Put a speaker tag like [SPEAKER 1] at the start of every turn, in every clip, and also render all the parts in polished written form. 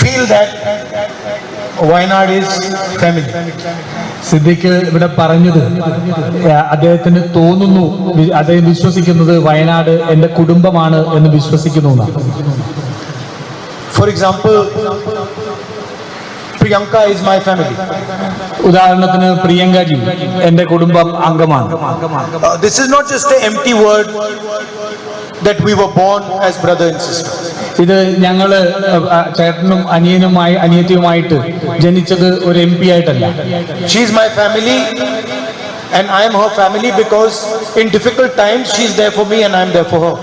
[SPEAKER 1] feel that Wayanad is family.
[SPEAKER 2] Siddique ഇവിടെ പറഞ്ഞത് അദ്ദേഹത്തിന് തോന്നുന്നു, അദ്ദേഹം വിശ്വസിക്കുന്നത് വയനാട് എന്റെ കുടുംബമാണ് എന്ന് വിശ്വസിക്കുന്നു.
[SPEAKER 1] For example, Priyanka is my family.
[SPEAKER 2] ഉദാഹരണത്തിന് പ്രിയങ്കാജി എന്റെ കുടുംബം അംഗമാണ്.
[SPEAKER 1] This is not just an empty word that we were born as brother and sister.
[SPEAKER 2] ഇത് ഞങ്ങള് ചേട്ടനും അനിയത്തിയുമായിട്ട് ജനിച്ചത് ഒരു MP ആയിട്ടല്ല.
[SPEAKER 1] She is my family and I am her family because in difficult times she is there for me and I am there for her.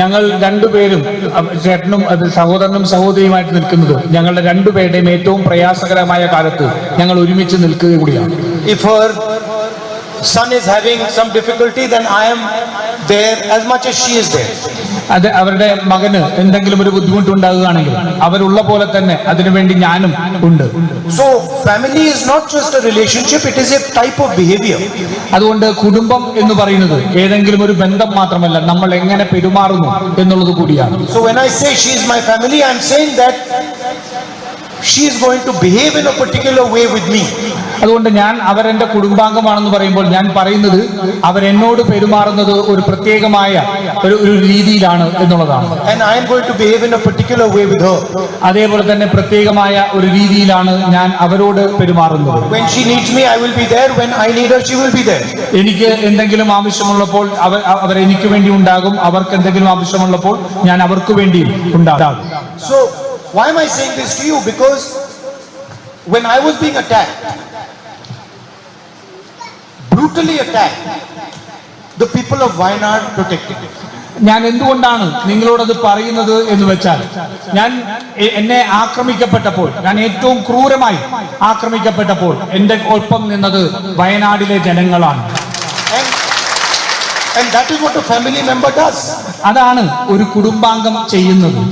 [SPEAKER 2] ഞങ്ങൾ രണ്ടുപേരും ചേട്ടനും സഹോദരനും സഹോദരിയുമായിട്ട് നിൽക്കുന്നത് ഞങ്ങളുടെ രണ്ടുപേരുടെയും ഏറ്റവും പ്രയാസകരമായ കാലത്ത് ഞങ്ങൾ ഒരുമിച്ച് നിൽക്കുക കൂടിയാണ്.
[SPEAKER 1] If her son is having some difficulty, then I am there as much as she is there.
[SPEAKER 2] അത് അവരുടെ മകന് എന്തെങ്കിലും ഒരു ബുദ്ധിമുട്ടുണ്ടാകുകയാണെങ്കിൽ അവരുള്ള പോലെ തന്നെ അതിനുവേണ്ടി ഞാനും ഉണ്ട്.
[SPEAKER 1] So family is not just a relationship, it is a type of behavior.
[SPEAKER 2] അതുകൊണ്ട് കുടുംബം എന്ന് പറയുന്നത് ഏതെങ്കിലും ഒരു ബന്ധം മാത്രമല്ല, നമ്മൾ എങ്ങനെ പെരുമാറുന്നു എന്നുള്ളത് കൂടിയാണ്.
[SPEAKER 1] So when I say she is my family, I am saying that she is going to behave in a particular way with me.
[SPEAKER 2] അതുകൊണ്ട് ഞാൻ അവരെന്റെ കുടുംബാംഗമാണെന്ന് പറയുമ്പോൾ ഞാൻ പറയുന്നത് അവരെന്നോട് പെരുമാറുന്നത് ഒരു പ്രത്യേകമായ ഒരു രീതിയിലാണ് എന്നുള്ളതാണ്.
[SPEAKER 1] And I am going to behave in a particular way with her.
[SPEAKER 2] അതേപോലെ തന്നെ പ്രത്യേകമായ ഒരു രീതിയിലാണ് ഞാൻ അവരോട് പെരുമാറുന്നത്.
[SPEAKER 1] When she needs me, I will be there. When I need her, she will be there.
[SPEAKER 2] എനിക്ക് എന്തെങ്കിലും ആവശ്യമുള്ളപ്പോൾ അവർ എനിക്ക് വേണ്ടി ഉണ്ടാകും, അവർക്ക് എന്തെങ്കിലും ആവശ്യമുള്ളപ്പോൾ ഞാൻ അവർക്ക് വേണ്ടി ഉണ്ടാകും.
[SPEAKER 1] So why am I saying this to you? Because when I was being attacked, brutally attacked, the people of Wayanad protected me.
[SPEAKER 2] ഞാൻ എന്തുകൊണ്ടാണ് നിങ്ങളോടത് പറയുന്നത് എന്ന് വെച്ചാൽ, എന്നെ ആക്രമിക്കപ്പെട്ടപ്പോൾ, ഞാൻ ഏറ്റവും ക്രൂരമായി ആക്രമിക്കപ്പെട്ടപ്പോൾ എന്റെ ഒപ്പം നിന്നത് വയനാടിലെ ജനങ്ങളാണ്.
[SPEAKER 1] And that is what a family member does.
[SPEAKER 2] അതാണ് ഒരു കുടുംബാംഗം ചെയ്യുന്നത്.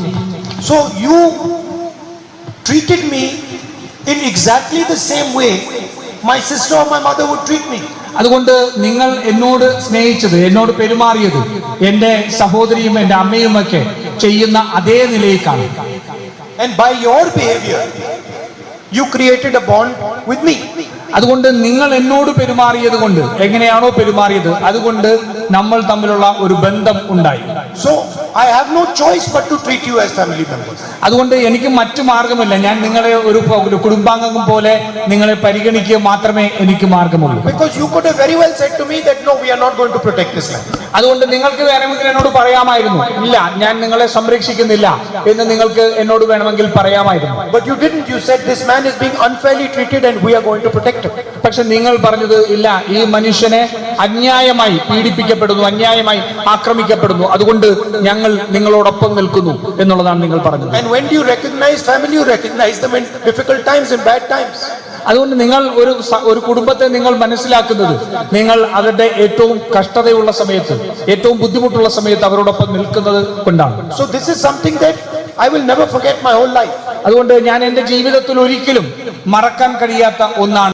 [SPEAKER 1] So you treated me in exactly the same way my sister or my mother would treat me.
[SPEAKER 2] അതുകൊണ്ട് നിങ്ങൾ എന്നോട് സ്നേഹിച്ചത്, എന്നോട് പെരുമാറിയത് എന്റെ സഹോദരിയും എന്റെ അമ്മയുമൊക്കെ ചെയ്യുന്ന അതേ നിലയിലാണ്.
[SPEAKER 1] And by your behavior you created a bond with me.
[SPEAKER 2] അതുകൊണ്ട് നിങ്ങൾ എന്നോട് പെരുമാറിയത് കൊണ്ട്, എങ്ങനെയാണോ പെരുമാറിയത് അതുകൊണ്ട് നമ്മൾ തമ്മിലുള്ള ഒരു ബന്ധം ഉണ്ടായി.
[SPEAKER 1] So I have no choice but to treat you as family members.
[SPEAKER 2] അതുകൊണ്ട് എനിക്ക് മറ്റു മാർഗമില്ല, ഞാൻ നിങ്ങളെ ഒരു കുടുംബാംഗം പോലെ നിങ്ങളെ പരിഗണിക്കുക മാത്രമേ എനിക്ക് മാർഗമുള്ളൂ.
[SPEAKER 1] Because you could have very well said to me that no, we are not going to protect this land.
[SPEAKER 2] അതുകൊണ്ട് നിങ്ങൾക്ക് വേണമെങ്കിൽ എന്നോട് പറയാമായിരുന്നു, ഇല്ല ഞാൻ നിങ്ങളെ സംരക്ഷിക്കുന്നില്ല എന്ന് നിങ്ങൾക്ക് എന്നോട് വേണമെങ്കിൽ പറയാമായിരുന്നു.
[SPEAKER 1] But you didn't. You said this man is being unfairly treated and we are going to protect him.
[SPEAKER 2] പക്ഷെ നിങ്ങൾ പറഞ്ഞത് ഇല്ല, ഈ മനുഷ്യനെ അന്യായമായി പീഡിപ്പിക്കപ്പെടുന്നു, അന്യായമായി ആക്രമിക്കപ്പെടുന്നു, അതുകൊണ്ട് ഞങ്ങൾ നിങ്ങളോടൊപ്പം നിൽക്കുന്നു എന്നുള്ളതാണ് നിങ്ങൾ പറഞ്ഞത്.
[SPEAKER 1] And when you recognize family, you recognize them in difficult times, in bad times.
[SPEAKER 2] അതുകൊണ്ട് നിങ്ങൾ ഒരു കുടുംബത്തെ നിങ്ങൾ മനസ്സിലാക്കുന്നത് നിങ്ങൾ അവരുടെ ഏറ്റവും കഷ്ടതയുള്ള സമയത്ത്, ഏറ്റവും ബുദ്ധിമുട്ടുള്ള സമയത്ത് അവരോടൊപ്പം നിൽക്കുന്നത് കൊണ്ടാണ്.
[SPEAKER 1] So this is something that I will never forget my whole life.
[SPEAKER 2] അതുകൊണ്ട് ഞാൻ എന്റെ ജീവിതത്തിൽ ഒരിക്കലും മറക്കാൻ കഴിയാത്ത ഒന്നാണ്.